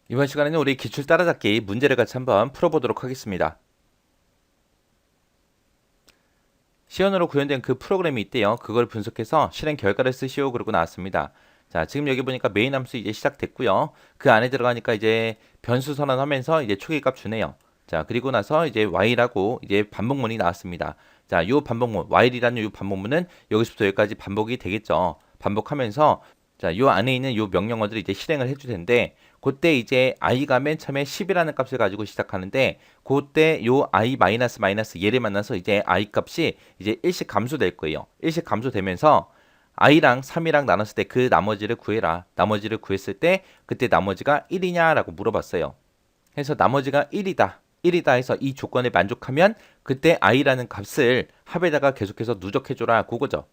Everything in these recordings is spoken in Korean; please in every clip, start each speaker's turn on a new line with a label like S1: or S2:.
S1: 이번 시간에는 우리 기출 따라잡기 문제를 같이 한번 풀어보도록 하겠습니다. 시연으로 구현된 그 프로그램이 있대요. 그걸 분석해서 실행 결과를 쓰시오 그러고 나왔습니다. 자, 지금 여기 보니까 메인 함수 이제 시작됐고요. 그 안에 들어가니까 이제 변수 선언하면서 이제 초기값 주네요. 자, 그리고 나서 이제 while하고 이제 반복문이 나왔습니다. 자, 요 반복문, while이라는 요 반복문은 여기서부터 여기까지 반복이 되겠죠. 반복하면서 자, 요 안에 있는 요 명령어들을 이제 실행을 해줄 텐데, 그때 이제 i가 맨 처음에 10이라는 값을 가지고 시작하는데, 그때 요 i 마이너스 마이너스 얘를 만나서 이제 i 값이 이제 1씩 감소될 거예요. 1씩 감소되면서 i랑 3이랑 나눴을 때 그 나머지를 구해라. 나머지를 구했을 때 그때 나머지가 1이냐라고 물어봤어요. 해서 나머지가 1이다. 1이다 해서 이 조건에 만족하면 그때 i라는 값을 합에다가 계속해서 누적해줘라. 그거죠.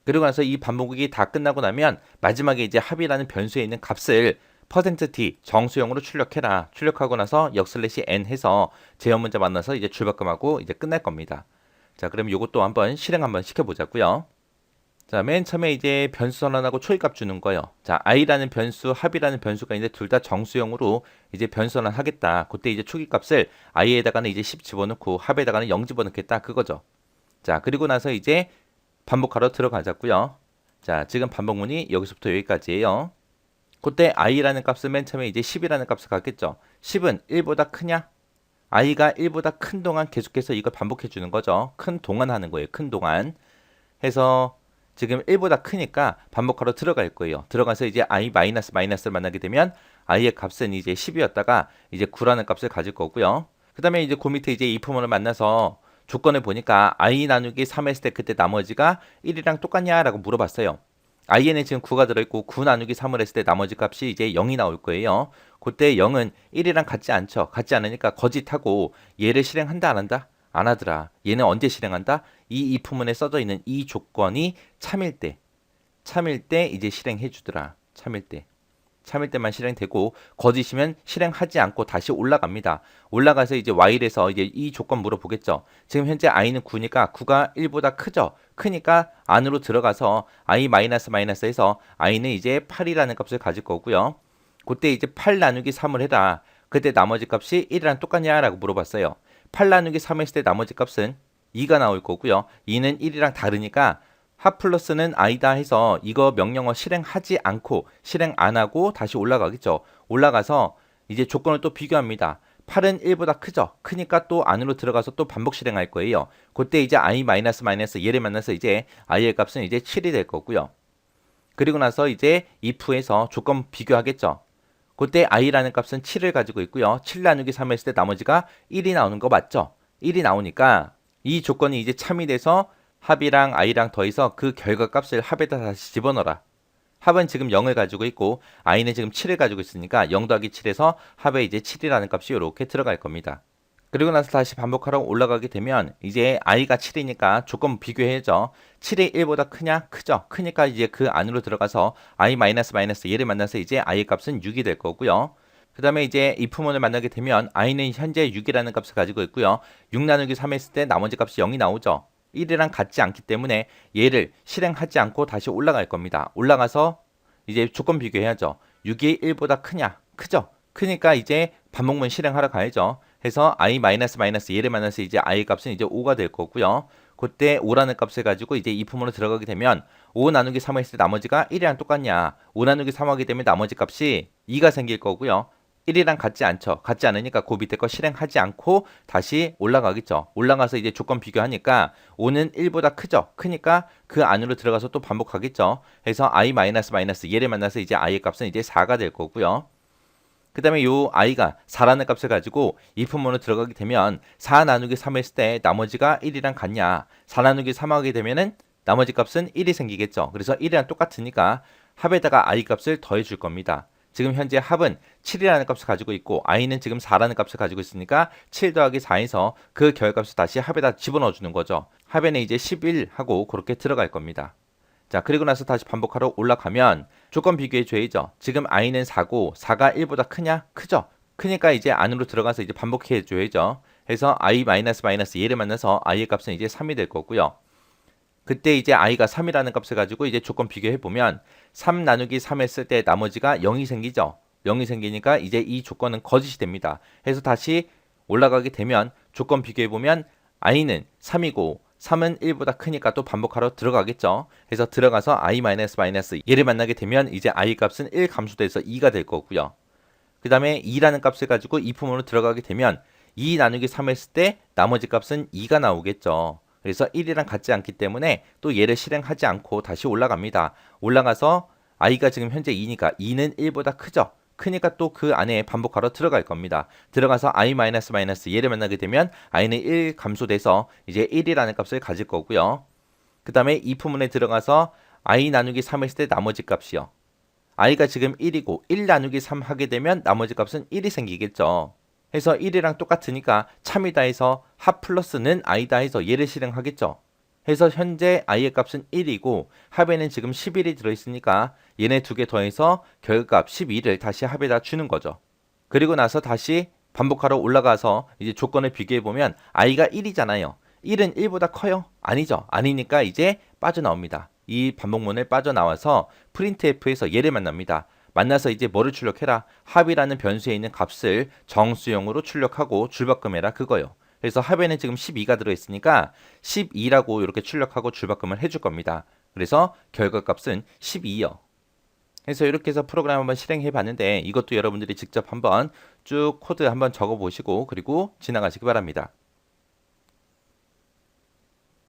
S1: 그리고 나서 이 반복이 다 끝나고 나면 마지막에 이제 합이라는 변수에 있는 값을 %t 정수형으로 출력해라. 출력하고 나서 역슬래시 n 해서 제어 문자 만나서 이제 줄바꿈하고 이제 끝날 겁니다. 자, 그럼 이것도 한번 실행 한번 시켜보자고요. 자, 맨 처음에 이제 변수 선언하고 초기값 주는 거예요. 자, i라는 변수, 합이라는 변수가 있는데 둘 다 정수형으로 이제 변수 선언하겠다. 그때 이제 초기값을 i에다가는 이제 10 집어넣고 합에다가는 0 집어넣겠다. 그거죠. 자, 그리고 나서 이제 반복하러 들어가자고요. 자, 지금 반복문이 여기서부터 여기까지예요. 그때 i라는 값은 맨 처음에 이제 10이라는 값을 갖겠죠. 10은 1보다 크냐? i가 1보다 큰 동안 계속해서 이걸 반복해 주는 거죠. 큰 동안 하는 거예요. 큰 동안. 해서 지금 1보다 크니까 반복하러 들어갈 거예요. 들어가서 이제 i 마이너스 마이너스를 만나게 되면 i의 값은 이제 10이었다가 이제 9라는 값을 가질 거고요. 그 다음에 이제 그 밑에 이제 if문을 만나서 조건을 보니까 i 나누기 3 했을 때 그때 나머지가 1이랑 똑같냐라고 물어봤어요. i에는 지금 9가 들어있고 9 나누기 3을 했을 때 나머지 값이 이제 0이 나올 거예요. 그때 0은 1이랑 같지 않죠. 같지 않으니까 거짓하고 얘를 실행한다 안 한다? 안 하더라. 얘는 언제 실행한다? 이 if문에 써져 있는 이 조건이 참일 때 이제 실행해 주더라. 참일 때만 실행되고 거짓이면 실행하지 않고 다시 올라갑니다. 올라가서 이제 while에서 이제 이 조건 물어보겠죠. 지금 현재 i는 9니까 9가 1보다 크죠. 크니까 안으로 들어가서 i 마이너스 마이너스에서 i는 이제 8이라는 값을 가질 거고요. 그때 이제 8 나누기 3을 해라. 그때 나머지 값이 1이랑 똑같냐라고 물어봤어요. 8 나누기 3 했을 때 나머지 값은 2가 나올 거고요. 2는 1이랑 다르니까 합 플러스는 아니다 해서 이거 명령어 실행하지 않고 실행 안 하고 다시 올라가겠죠. 올라가서 이제 조건을 또 비교합니다. 8은 1보다 크죠. 크니까 또 안으로 들어가서 또 반복 실행할 거예요. 그때 이제 i 마이너스 마이너스 얘를 만나서 이제 i의 값은 이제 7이 될 거고요. 그리고 나서 이제 if에서 조건 비교하겠죠. 그때 i라는 값은 7을 가지고 있고요. 7 나누기 3 했을 때 나머지가 1이 나오는 거 맞죠? 1이 나오니까 이 조건이 이제 참이 돼서 합이랑 i랑 더해서 그 결과값을 합에다 다시 집어넣어라. 합은 지금 0을 가지고 있고 i는 지금 7을 가지고 있으니까 0 더하기 7에서 합에 이제 7이라는 값이 이렇게 들어갈 겁니다. 그리고 나서 다시 반복하러 올라가게 되면 이제 i가 7이니까 조건 비교해야죠. 7이 1보다 크냐? 크죠. 크니까 이제 그 안으로 들어가서 i 마이너스 마이너스 얘를 만나서 이제 i의 값은 6이 될 거고요. 그 다음에 이제 if문을 만나게 되면 i는 현재 6이라는 값을 가지고 있고요. 6 나누기 3 했을 때 나머지 값이 0이 나오죠. 1이랑 같지 않기 때문에 얘를 실행하지 않고 다시 올라갈 겁니다. 올라가서 이제 조건 비교해야죠. 6이 1보다 크냐? 크죠. 크니까 이제 반복문 실행하러 가야죠. 해서 i 마이너스 마이너스 얘를 만나서 이제 i 값은 이제 5가 될 거고요. 그때 5라는 값을 가지고 이제 if문으로 들어가게 되면 5 나누기 3 했을 때 나머지가 1이랑 똑같냐? 5 나누기 3 하게 되면 나머지 값이 2가 생길 거고요. 1이랑 같지 않죠. 같지 않으니까 그 밑에 거 실행하지 않고 다시 올라가겠죠. 올라가서 이제 조건 비교하니까 5는 1보다 크죠. 크니까 그 안으로 들어가서 또 반복하겠죠. 해서 i 마이너스 마이너스 얘를 만나서 이제 i의 값은 이제 4가 될 거고요. 그 다음에 요 i가 4라는 값을 가지고 if문으로 들어가게 되면 4 나누기 3 했을 때 나머지가 1이랑 같냐. 4 나누기 3 하게 되면은 나머지 값은 1이 생기겠죠. 그래서 1이랑 똑같으니까 합에다가 i 값을 더해 줄 겁니다. 지금 현재 합은 7이라는 값을 가지고 있고 i는 지금 4라는 값을 가지고 있으니까 7 더하기 4에서 그 결값을 다시 합에다 집어넣어 주는 거죠. 합에는 이제 11 하고 그렇게 들어갈 겁니다. 자, 그리고 나서 다시 반복하러 올라가면 조건 비교해 줘야죠. 지금 i는 4고 4가 1보다 크냐? 크죠? 크니까 이제 안으로 들어가서 이제 반복해 줘야죠. 해서 i 마이너스 마이너스 얘를 만나서 i의 값은 이제 3이 될 거고요. 그때 이제 i가 3이라는 값을 가지고 이제 조건 비교해 보면 3 나누기 3 했을 때 나머지가 0이 생기죠. 0이 생기니까 이제 이 조건은 거짓이 됩니다. 해서 다시 올라가게 되면 조건 비교해보면 i는 3이고 3은 1보다 크니까 또 반복하러 들어가겠죠. 그래서 들어가서 i 마이너스 마이너스 얘를 만나게 되면 이제 i 값은 1 감소돼서 2가 될 거고요. 그 다음에 2라는 값을 가지고 이 품으로 들어가게 되면 2 나누기 3 했을 때 나머지 값은 2가 나오겠죠. 그래서 1이랑 같지 않기 때문에 또 얘를 실행하지 않고 다시 올라갑니다. 올라가서 i가 지금 현재 2니까 2는 1보다 크죠. 크니까 또 그 안에 반복하러 들어갈 겁니다. 들어가서 i 마이너스 마이너스 얘를 만나게 되면 i는 1 감소돼서 이제 1이라는 값을 가질 거고요. 그 다음에 이 부문에 들어가서 i 나누기 3 했을 때 나머지 값이요. i가 지금 1이고 1 나누기 3 하게 되면 나머지 값은 1이 생기겠죠. 해서 1이랑 똑같으니까 참이다 해서 합 플러스는 i다 해서 얘를 실행하겠죠. 해서 현재 i의 값은 1이고 합에는 지금 11이 들어있으니까 얘네 두 개 더해서 결과값 12를 다시 합에다 주는 거죠. 그리고 나서 다시 반복하러 올라가서 이제 조건을 비교해보면 i가 1이잖아요. 1은 1보다 커요? 아니죠. 아니니까 이제 빠져나옵니다. 이 반복문을 빠져나와서 printf에서 얘를 만납니다. 만나서 이제 뭐를 출력해라? 합이라는 변수에 있는 값을 정수형으로 출력하고 줄바꿈해라 그거요. 그래서 합에는 지금 12가 들어있으니까 12라고 이렇게 출력하고 줄바꿈을 해줄 겁니다. 그래서 결과값은 12요. 그래서 이렇게 해서 프로그램 한번 실행해 봤는데 이것도 여러분들이 직접 한번 쭉 코드 한번 적어 보시고 그리고 지나가시기 바랍니다.